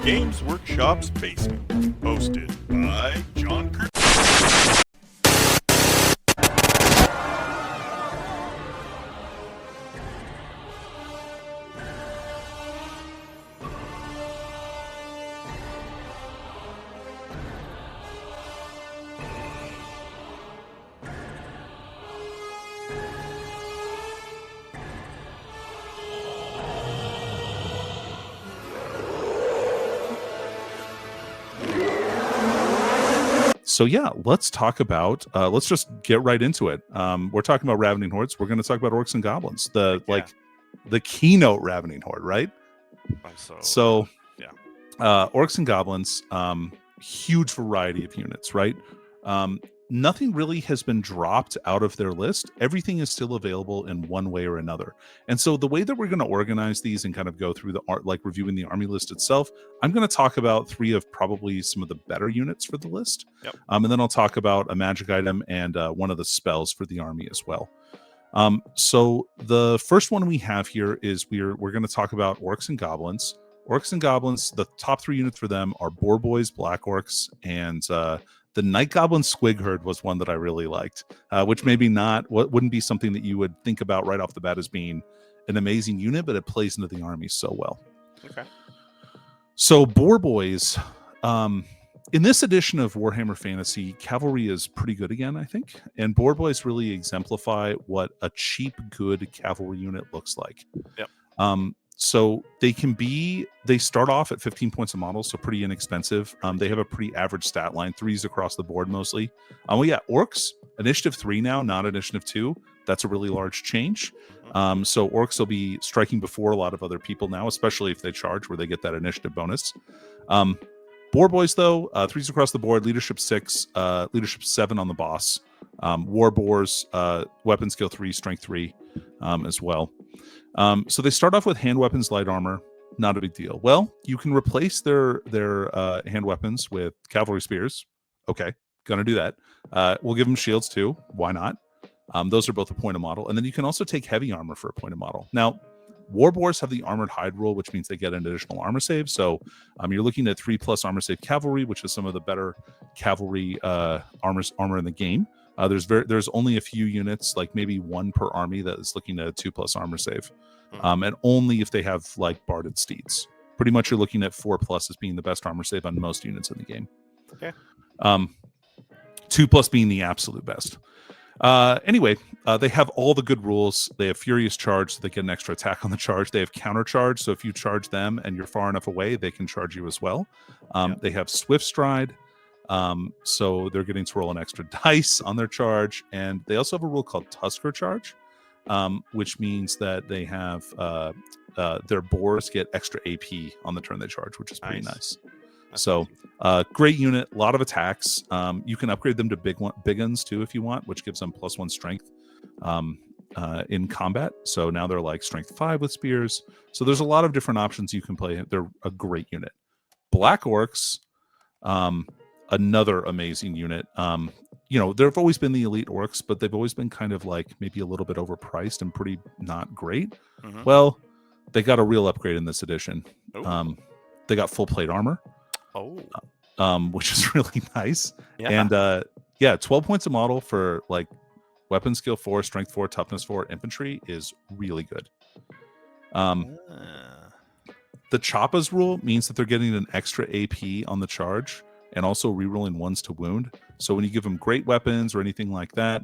Games Workshop's Basement. Hosted by John Kirk. So yeah, let's talk about. Let's just get right into it. We're talking about Ravening Hordes. We're going to talk about Orcs and Goblins, the keynote Ravening Horde, right? So Orcs and Goblins, huge variety of units, right? Nothing really has been dropped out of their list. Everything is still available in one way or another. And so the way that we're going to organize these and kind of go through the art, like reviewing the army list itself, I'm going to talk about 3 of probably some of the better units for the list. Yep. And then I'll talk about a magic item and one of the spells for the army as well. So the first one we have here is we're going to talk about Orcs and Goblins. Orcs and Goblins, the top 3 units for them are Boar Boys, Black Orcs, and the Night Goblin Squig Herd was one that I really liked, which maybe wouldn't be something that you would think about right off the bat as being an amazing unit, but it plays into the army so well. Okay. So Boar Boys, in this edition of Warhammer Fantasy, cavalry is pretty good again, I think. And Boar Boys really exemplify what a cheap, good cavalry unit looks like. Yep. So they start off at 15 points a model, so pretty inexpensive. They have a pretty average stat line, 3s across the board mostly. Orcs, initiative 3 now, not initiative 2. That's a really large change. So Orcs will be striking before a lot of other people now, especially if they charge, where they get that initiative bonus. Boar Boys, though, 3s across the board, leadership 6, leadership 7 on the boss. War Boars, weapon skill 3, strength 3 as well. So they start off with hand weapons, light armor, not a big deal. Well, you can replace their hand weapons with cavalry spears. Okay, gonna do that. We'll give them shields too. Why not? Those are both a point of model. And then you can also take heavy armor for a point of model. Now, War Boars have the armored hide rule, which means they get an additional armor save. So you're looking at 3+ armor save cavalry, which is some of the better cavalry armor in the game. There's only a few units, like maybe 1 per army, that is looking at a 2+ armor save, and only if they have like barded steeds. Pretty much, you're looking at 4+ as being the best armor save on most units in the game. Okay. 2+ being the absolute best. They have all the good rules. They have Furious Charge, so they get an extra attack on the charge. They have Counter Charge, so if you charge them and you're far enough away, they can charge you as well. They have Swift Stride. So they're getting to roll an extra dice on their charge, and they also have a rule called Tusker Charge, which means that they have their boars get extra AP on the turn they charge, which is pretty nice. So great unit, a lot of attacks. You can upgrade them to big guns too if you want, which gives them +1 strength in combat. So now they're like strength 5 with spears. So there's a lot of different options you can play. They're a great unit. Black Orcs, another amazing unit. There've always been the elite orcs, but they've always been kind of like maybe a little bit overpriced and pretty not great. Well, they got a real upgrade in this edition. They got full plate armor, which is really nice. And 12 points a model for like weapon skill 4, strength 4, toughness 4, infantry is really good. The Choppas rule means that they're getting an extra AP on the charge, and also rerolling 1s to wound. So when you give them great weapons or anything like that,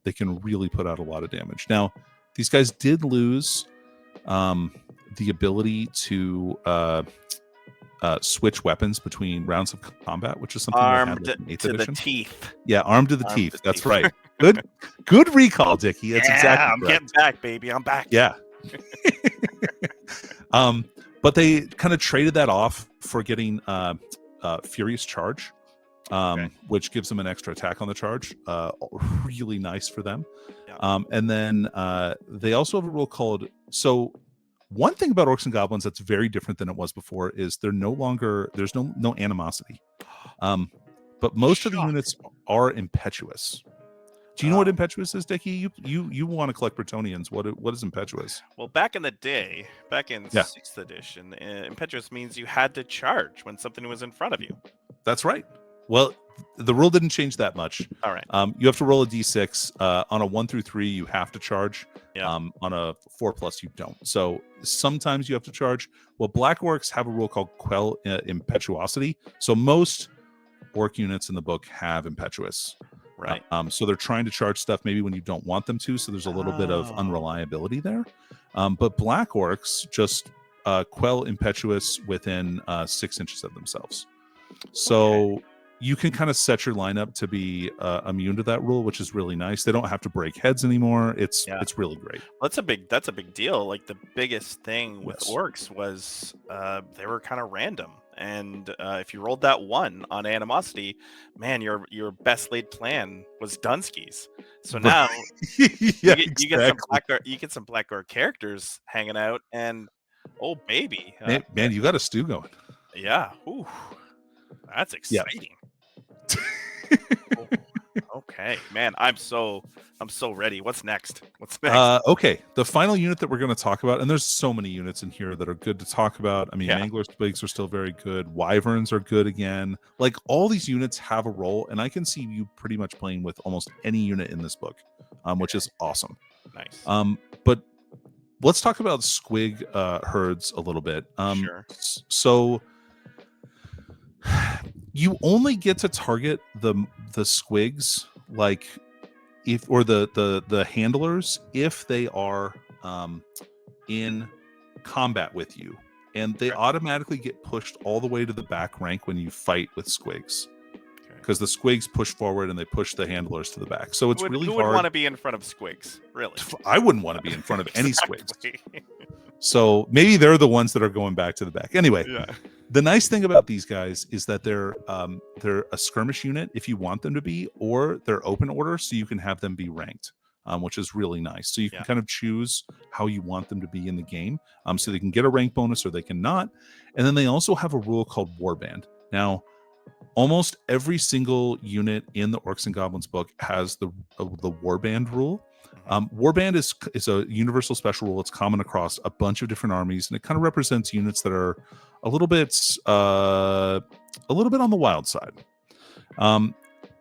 they can really put out a lot of damage. Now, these guys did lose the ability to switch weapons between rounds of combat, which is something armed they had in 8th to edition. The teeth. Yeah, armed to the teeth. That's right. Good recall, Dickie. That's exactly I'm getting back, baby. I'm back. Yeah. But they kind of traded that off for getting Furious Charge, which gives them an extra attack on the charge. Really nice for them. And then they also have a rule called... So one thing about Orcs and Goblins that's very different than it was before is there's no animosity. But most of the units are impetuous. Do you know what impetuous is, Dickie? You want to collect Bretonians. What is impetuous? Well, back in the day, back in 6th edition, impetuous means you had to charge when something was in front of you. That's right. Well, the rule didn't change that much. All right. You have to roll a d6. On a 1 through 3, you have to charge. Yeah. On a 4+, you don't. So sometimes you have to charge. Well, Black Orcs have a rule called Quell Impetuosity. So most Orc units in the book have impetuous. Right. So they're trying to charge stuff maybe when you don't want them to. So there's a little bit of unreliability there. But Black Orcs just quell impetuous within 6 inches of themselves. So you can kind of set your lineup to be immune to that rule, which is really nice. They don't have to break heads anymore. It's really great. Well, that's a big deal. Like the biggest thing with orcs was they were kind of random. And if you rolled that 1 on animosity, man, your best laid plan was Dunskies. So now you get some Black Orc characters hanging out, and oh baby, man, you got a stew going. Yeah, ooh, that's exciting. Okay, man, I'm so ready. What's next? Okay, the final unit that we're going to talk about, and there's so many units in here that are good to talk about. I mean, Mangler Squigs are still very good. Wyverns are good again. Like, all these units have a role, and I can see you pretty much playing with almost any unit in this book, which is awesome. Nice. But let's talk about Squig herds a little bit. Sure. So you only get to target the Squigs, like, if, or the handlers, if they are in combat with you, and they automatically get pushed all the way to the back rank when you fight with Squigs, because the Squigs push forward and they push the handlers to the back. So it's really hard. Who would want to be in front of Squigs? Really, I wouldn't want to be in front of any Squigs. So maybe they're the ones that are going back to the back. Anyway, the nice thing about these guys is that they're a skirmish unit if you want them to be, or they're open order, so you can have them be ranked, which is really nice. So you can kind of choose how you want them to be in the game, so they can get a rank bonus or they cannot. And then they also have a rule called warband. Now, almost every single unit in the Orcs and Goblins book has the warband rule. Warband is a universal special rule. It's common across a bunch of different armies, and it kind of represents units that are a little bit on the wild side.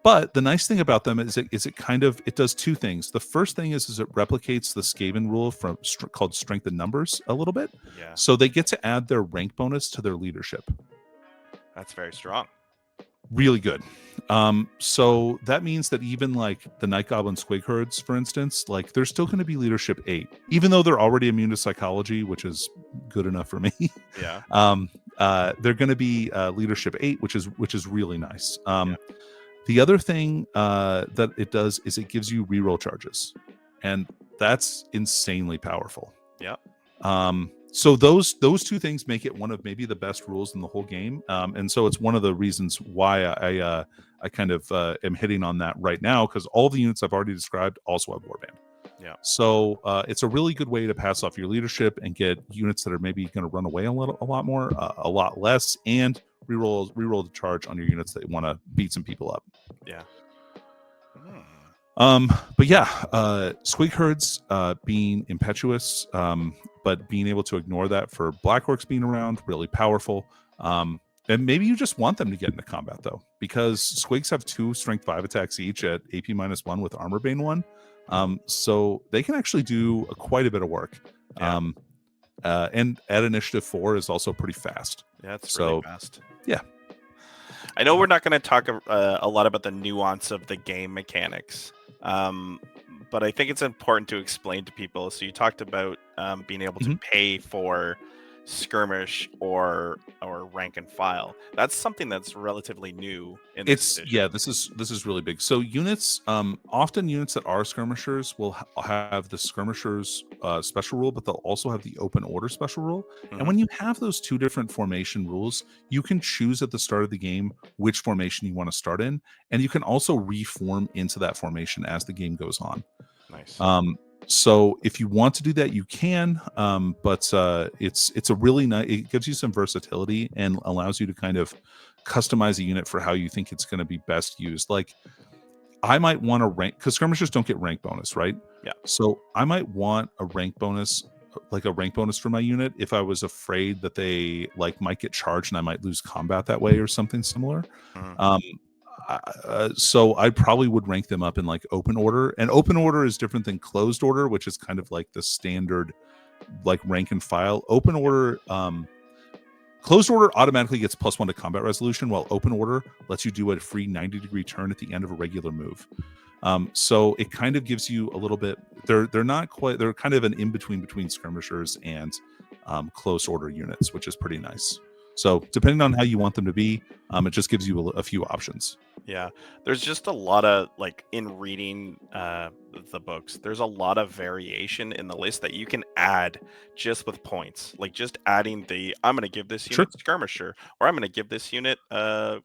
But the nice thing about them is it does two things. The first thing is it replicates the Skaven rule called Strength in Numbers a little bit. Yeah. So they get to add their rank bonus to their leadership. That's very strong. Really good. So that means that even like the Night Goblin Squig herds, for instance, like they're still going to be leadership 8, even though they're already immune to psychology, which is good enough for me. Yeah. They're going to be leadership 8, which is really nice. The other thing that it does is it gives you reroll charges, and that's insanely powerful. Yeah. So those two things make it one of maybe the best rules in the whole game, and so it's one of the reasons why I kind of am hitting on that right now, because all the units I've already described also have warband. Yeah. So it's a really good way to pass off your leadership and get units that are maybe going to run away a lot more, a lot less, and reroll the charge on your units that want to beat some people up. Yeah. But yeah, Squig herds being impetuous, but being able to ignore that for Black Orcs being around, really powerful. And maybe you just want them to get into combat though, because Squigs have 2 strength 5 attacks each at AP -1 with armor bane 1. So they can actually do quite a bit of work. Yeah. And at initiative 4 is also pretty fast. Yeah, it's really fast. Yeah. I know we're not going to talk a lot about the nuance of the game mechanics, but I think it's important to explain to people. So you talked about being able to pay for skirmish or rank and file. That's something that's relatively new in this edition. This is really big. So units, often units that are skirmishers will have the skirmishers special rule, but they'll also have the open order special rule. And when you have those 2 different formation rules, you can choose at the start of the game which formation you want to start in, and you can also reform into that formation as the game goes on. Nice. So if you want to do that, you can, but it's a really nice, it gives you some versatility and allows you to kind of customize a unit for how you think it's going to be best used. Like, I might want to rank, because skirmishers don't get rank bonus, right? Yeah. So I might want a rank bonus, like a rank bonus for my unit, if I was afraid that they like might get charged and I might lose combat that way or something similar. So I probably would rank them up in like open order, and open order is different than closed order, which is kind of like the standard like rank and file. Open order, closed order automatically gets +1 to combat resolution, while open order lets you do a free 90-degree turn at the end of a regular move. So it kind of gives you a little bit. They're not quite. They're kind of an in between skirmishers and close order units, which is pretty nice. So depending on how you want them to be, it just gives you a few options. Yeah, there's just a lot of like in reading the books. There's a lot of variation in the list that you can add just with points. Like just adding I'm going to give this unit skirmisher, or I'm going to give this unit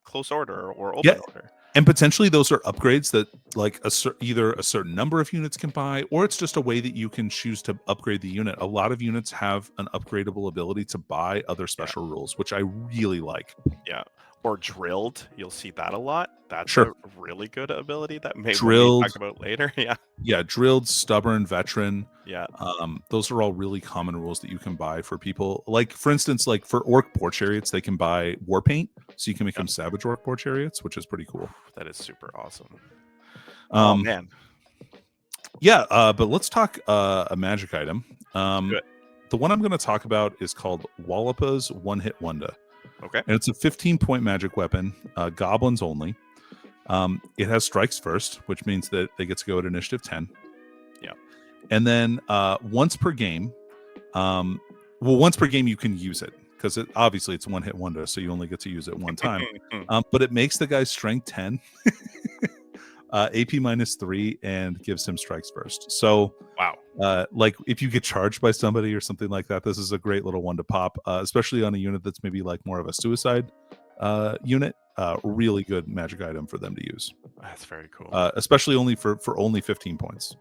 close order or open order. And potentially those are upgrades that like either a certain number of units can buy, or it's just a way that you can choose to upgrade the unit. A lot of units have an upgradable ability to buy other special rules, which I really like. Yeah. Or drilled. You'll see that a lot. That's a really good ability that maybe we'll talk about later. Yeah, drilled, stubborn, veteran. Yeah. Those are all really common rules that you can buy for people. Like, for instance, like for orc boar chariots, they can buy war paint, so you can become savage orc boar chariots, which is pretty cool. That is super awesome. Oh man. Yeah, but let's talk a magic item. The one I'm going to talk about is called Wallopa's One-Hit Wonder. Okay. And it's a 15-point magic weapon, goblins only. It has strikes first, which means that they get to go at initiative 10. Yeah. And then once per game, once per game you can use it, because obviously it's one-hit wonder, so you only get to use it one time. But it makes the guy's strength 10, AP -3, and gives him strikes first. So wow. Like if you get charged by somebody or something like that, this is a great little one to pop, especially on a unit that's maybe like more of a suicide unit. Really good magic item for them to use. That's very cool. Especially only for only 15 points.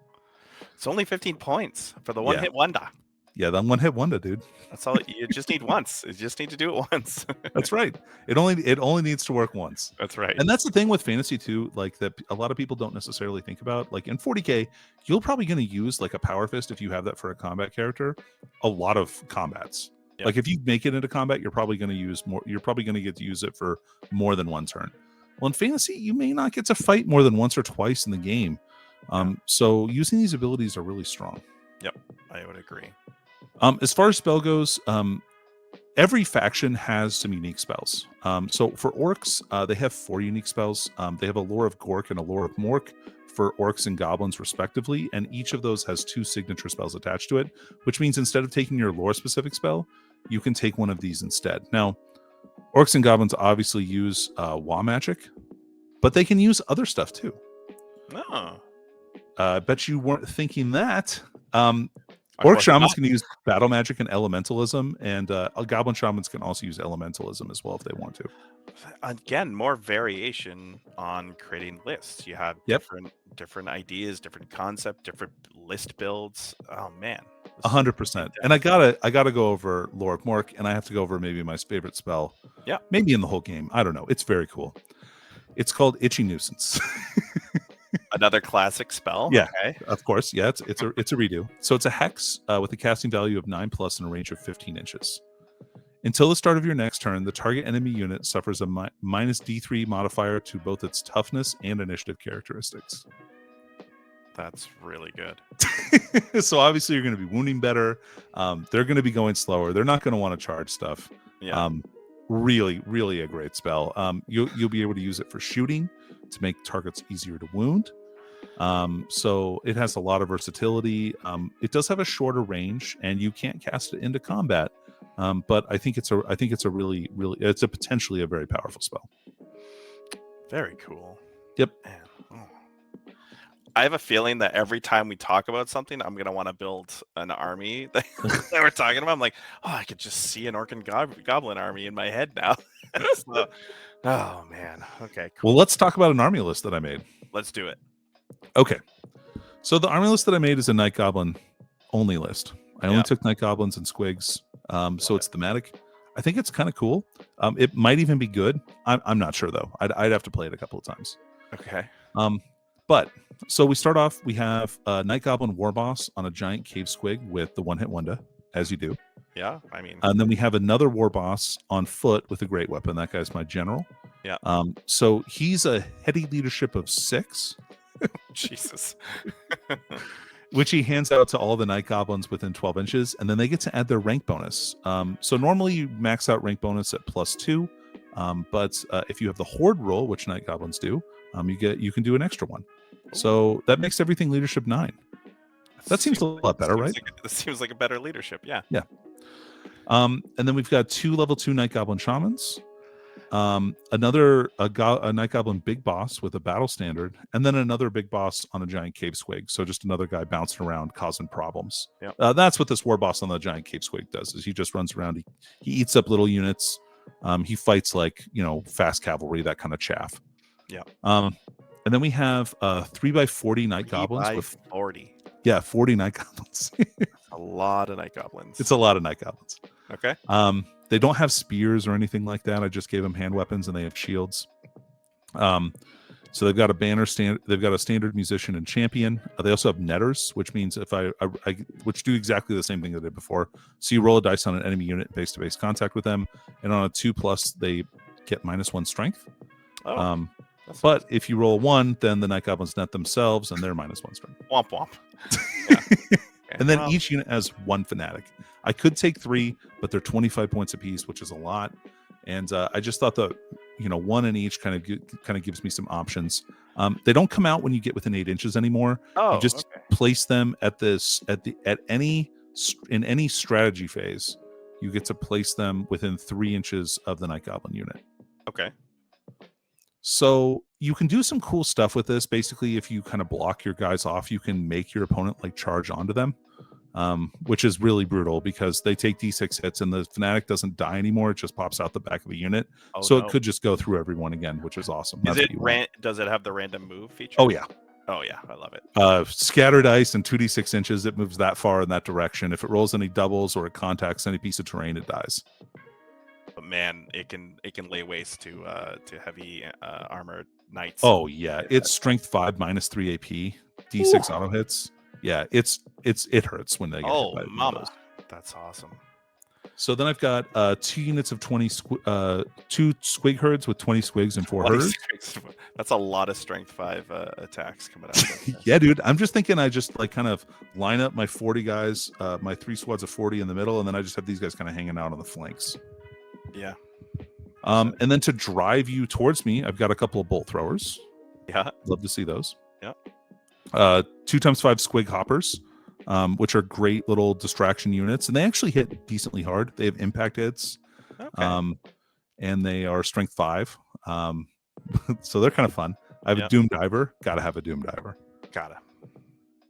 It's only 15 points for the one-hit wonder. Yeah, that one-hit wonder, dude. That's all. You just need once. You just need to do it once. That's right. It only needs to work once. That's right. And that's the thing with fantasy too, like that a lot of people don't necessarily think about. Like in 40K, you're probably going to use like a power fist if you have that for a combat character. A lot of combats. Yep. Like if you make it into combat, you're probably going to use more. You're probably going to get to use it for more than one turn. Well, in fantasy, you may not get to fight more than once or twice in the game. So using these abilities are really strong. Yep, I would agree. As far as spell goes, every faction has some unique spells. So for orcs, they have 4 unique spells. They have a Lore of Gork and a Lore of Mork for orcs and goblins respectively, and each of those has 2 signature spells attached to it, which means instead of taking your lore specific spell, you can take one of these instead. Now, orcs and goblins obviously use Wa magic, but they can use other stuff too. I bet you weren't thinking that. Orc shamans can use battle magic and elementalism, and goblin shamans can also use elementalism as well if they want to. Again, more variation on creating lists. You have different ideas, different concept, different list builds. Oh man, 100%. And I gotta go over Lore of Mork, and I have to go over maybe my favorite spell. Yeah, maybe in the whole game. I don't know. It's very cool. It's called Itchy Nuisance. Another classic spell. Yeah, okay. Of course. Yeah, it's a redo. So it's a hex with a casting value of 9+ and a range of 15 inches. Until the start of your next turn, the target enemy unit suffers a -D3 modifier to both its toughness and initiative characteristics. That's really good. So obviously you're going to be wounding better. They're going to be going slower. They're not going to want to charge stuff. Yeah. Really, really a great spell. You'll be able to use it for shooting to make targets easier to wound. So it has a lot of versatility. It does have a shorter range, and you can't cast it into combat. But I think it's a really, it's a potentially a very powerful spell. Very cool. Yep. Man. I have a feeling that every time we talk about something, I'm gonna want to build an army that we're talking about. I'm like, oh, I could just see an orc and goblin army in my head now. So, oh man. Okay. Cool. Well, let's talk about an army list that I made. Let's do it. Okay. So the army list that I made is a night goblin only list. I only took night goblins and squigs. So it's thematic. I think it's kind of cool. It might even be good. I'm not sure though. I'd have to play it a couple of times. Okay. But so we start off. We have a Night Goblin War Boss on a giant cave squig with the one-hit wonder, as you do. Yeah, I mean, And then we have another War Boss on foot with a great weapon. That guy's my general. Yeah. So he's a heady leadership of 6. Jesus. Which he hands out to all the Night Goblins within 12 inches, and then they get to add their rank bonus. So normally you max out rank bonus at +2, but if you have the Horde rule, which Night Goblins do, you can do an extra one. So that makes everything leadership 9. That seems a lot better, right? This seems like a better leadership, yeah. Yeah. And then we've got 2 level 2 Night Goblin Shamans, a Night Goblin Big Boss with a battle standard, and then another Big Boss on a giant cave squig. So just another guy bouncing around causing problems. Yep. That's what this War Boss on the giant cave squig does. Is he just runs around, he eats up little units. He fights like fast cavalry, that kind of chaff. Yeah. And then we have 3x40 Night Goblins with 40. Yeah, 40 Night Goblins. A lot of Night Goblins. It's a lot of Night Goblins. Okay. They don't have spears or anything like that. I just gave them hand weapons, and they have shields. So they've got a banner stand. They've got a standard musician and champion. They also have netters, which means if I which do exactly the same thing they did before. So you roll a dice on an enemy unit, base-to-base contact with them, and on a 2+, they get -1 strength. Oh. But if you roll a 1, then the Night Goblins net themselves, and they're -1 strength. Womp womp. Yeah. And then each unit has 1 fanatic. I could take 3, but they're 25 points apiece, which is a lot. And I just thought that 1 in each kind of gives me some options. They don't come out when you get within 8 inches anymore. Oh, you just place them in any strategy phase. You get to place them within 3 inches of the Night Goblin unit. Okay. So you can do some cool stuff with this. Basically, if you kind of block your guys off, you can make your opponent charge onto them, which is really brutal because they take D6 hits and the fanatic doesn't die anymore. It just pops out the back of the unit. It could just go through everyone again, which is awesome. Does it have the random move feature? Oh yeah. Oh yeah, I love it. Scatter dice and 2d6 inches. It moves that far in that direction. If it rolls any doubles or it contacts any piece of terrain, it dies. But man, it can lay waste to heavy armored knights. Oh yeah, it's strength 5 -3 AP, D6 auto hits. Yeah, it hurts when they get hit by mama, that's awesome. So then I've got 2 units of 2 squig herds with 20 squigs and 4 herders. That's a lot of strength 5 attacks coming out. Yeah, dude. I'm just thinking I just kind of line up my 40 guys, my 3 squads of 40 in the middle, and then I just have these guys kind of hanging out on the flanks. Yeah. And then to drive you towards me, I've got a couple of bolt throwers. Yeah. Love to see those. Yeah. 2x5 squig hoppers, which are great little distraction units, and they actually hit decently hard. They have impact hits. Okay. And they are strength 5. So they're kind of fun. I have a Doom Diver. Gotta have a Doom Diver. Gotta.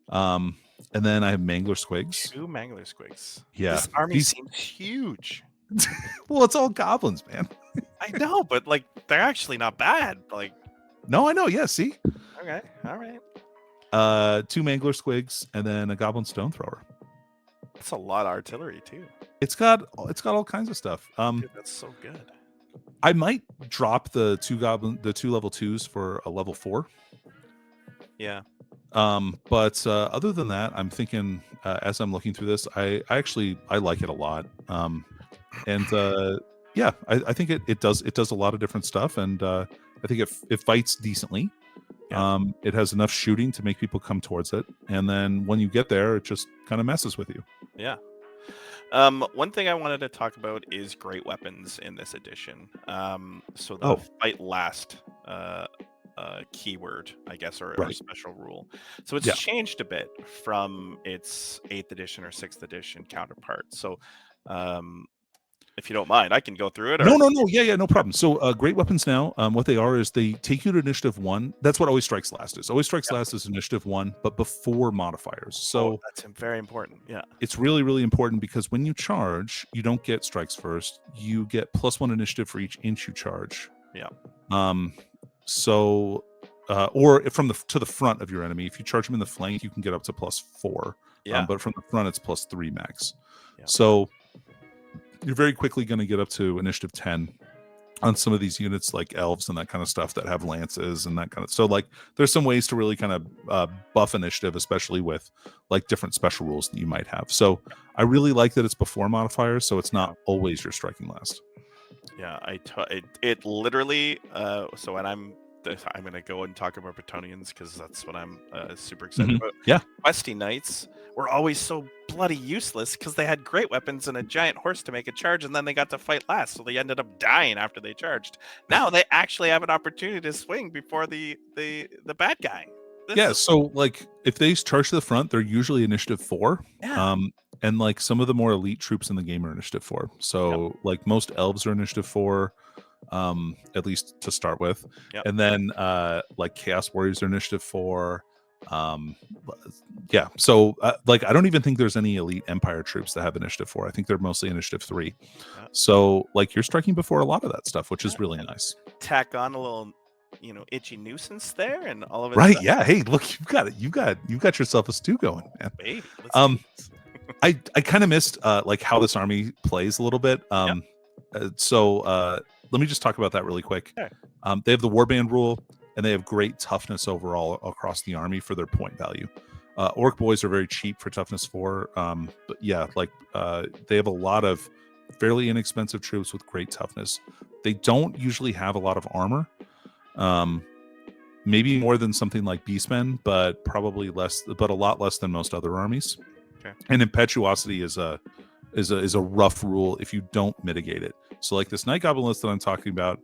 And then I have Mangler Squigs. 2 Mangler Squigs. Yeah. This army seems huge. Well, it's all goblins, man. I know, but they're actually not bad. No, I know. Yeah, see? Okay. All right. 2 Mangler Squigs and then a Goblin Stone Thrower. That's a lot of artillery too. It's got all kinds of stuff. Dude, that's so good. I might drop the 2 level 2s for a level 4. Yeah. But other than that, I'm thinking as I'm looking through this, I like it a lot. Yeah, I think it does a lot of different stuff, and I think it fights decently. Yeah. It has enough shooting to make people come towards it, and then when you get there, it just kind of messes with you. Yeah. One thing I wanted to talk about is great weapons in this edition. So the fight last keyword, I guess, or special rule. So it's changed a bit from its 8th edition or 6th edition counterpart. So if you don't mind, I can go through it. No. Yeah, no problem. So great weapons now, what they are is they take you to initiative 1. That's what Always Strikes Last is. Always Strikes Last is initiative 1, but before modifiers. So that's very important. Yeah. It's really, really important because when you charge, you don't get strikes first. You get +1 initiative for each inch you charge. Yeah. So or to the front of your enemy. If you charge them in the flank, you can get up to +4. Yeah. But from the front, it's +3 max. Yeah. So you're very quickly going to get up to initiative 10. on some of these units like elves and that kind of stuff that have lances and that kind of. So like there's some ways to really kind of buff initiative, especially with like different special rules that you might have. So I really like that it's before modifiers, so it's not always your striking last. Yeah, it literally. So when I'm going to go and talk about Bretonians because that's what I'm super excited about. Yeah. Questy Knights were always so bloody useless because they had great weapons and a giant horse to make a charge, and then they got to fight last, so they ended up dying after they charged. Now they actually have an opportunity to swing before the bad guy. So like if they charge to the front, they're usually initiative 4. Yeah. And like some of the more elite troops in the game are initiative 4. So like most elves are initiative 4. At least to start with, and then like Chaos Warriors are initiative 4. So like I don't even think there's any elite Empire troops that have initiative 4. I think they're mostly initiative 3. So like you're striking before a lot of that stuff, which is really nice. Tack on a little, itchy nuisance there, and all of it. Right? Yeah. Hey, look, you've got it. You got yourself a stew going, man. Baby, I kind of missed like how this army plays a little bit. Let me just talk about that really quick. Okay. They have the warband rule, and they have great toughness overall across the army for their point value. Orc boys are very cheap for toughness 4, but yeah, like they have a lot of fairly inexpensive troops with great toughness. They don't usually have a lot of armor, maybe more than something like beastmen, but probably less, but a lot less than most other armies. Okay. And impetuosity is a rough rule if you don't mitigate it. So like this night goblin list that I'm talking about,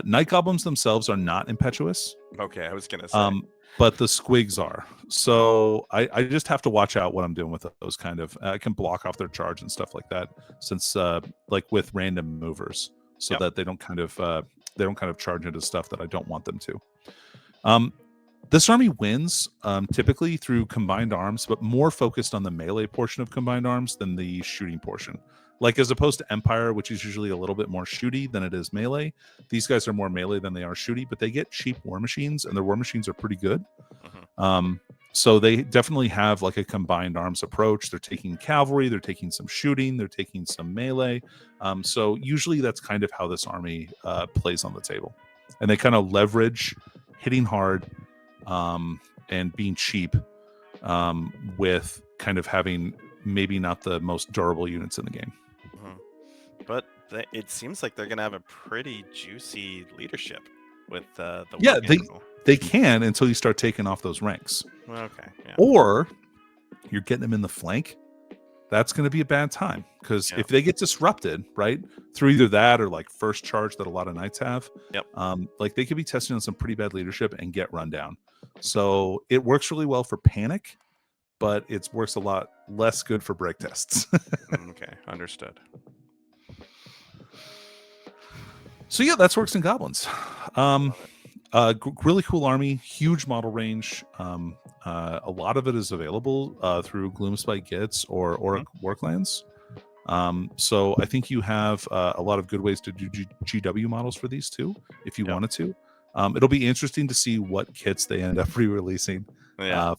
night goblins themselves are not impetuous. Okay, I was gonna say. But the squigs are. So I just have to watch out what I'm doing with those kind of. I can block off their charge and stuff like that, since like with random movers, so that they don't kind of charge into stuff that I don't want them to. This army wins typically through combined arms, but more focused on the melee portion of combined arms than the shooting portion. Like as opposed to Empire, which is usually a little bit more shooty than it is melee. These guys are more melee than they are shooty, but they get cheap war machines, and their war machines are pretty good. So they definitely have like a combined arms approach. They're taking cavalry, they're taking some shooting, they're taking some melee. So usually that's kind of how this army plays on the table. And they kind of leverage hitting hard, and being cheap, with kind of having maybe not the most durable units in the game. But it seems like they're going to have a pretty juicy leadership with the they can, until you start taking off those ranks. Okay. Yeah. Or you're getting them in the flank. That's going to be a bad time, because if they get disrupted, right, through either that or like first charge that a lot of knights have, like they could be testing on some pretty bad leadership and get run down. So it works really well for panic, but it works a lot less good for break tests. Okay, understood. So yeah, that's Orcs and Goblins. Really cool army, huge model range. A lot of it is available through Gloomspite Gits or Worklands. So I think you have a lot of good ways to do GW models for these too, if you wanted to. It'll be interesting to see what kits they end up re-releasing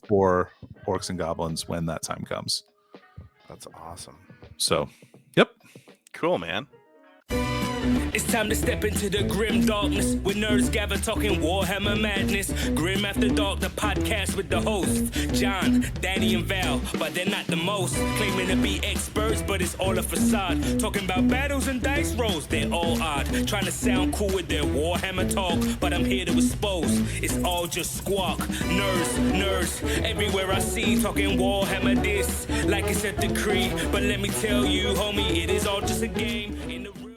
for Orcs and Goblins when that time comes. That's awesome. So, yep. Cool, man. It's time to step into the grim darkness where nerds gather talking Warhammer madness. Grim After Dark, the podcast with the hosts John, Danny, and Val, but they're not the most. Claiming to be experts, but it's all a facade. Talking about battles and dice rolls, they're all odd. Trying to sound cool with their Warhammer talk, but I'm here to expose. It's all just squawk. Nerds, everywhere I see talking Warhammer this, like it's a decree. But let me tell you, homie, it is all just a game in the room.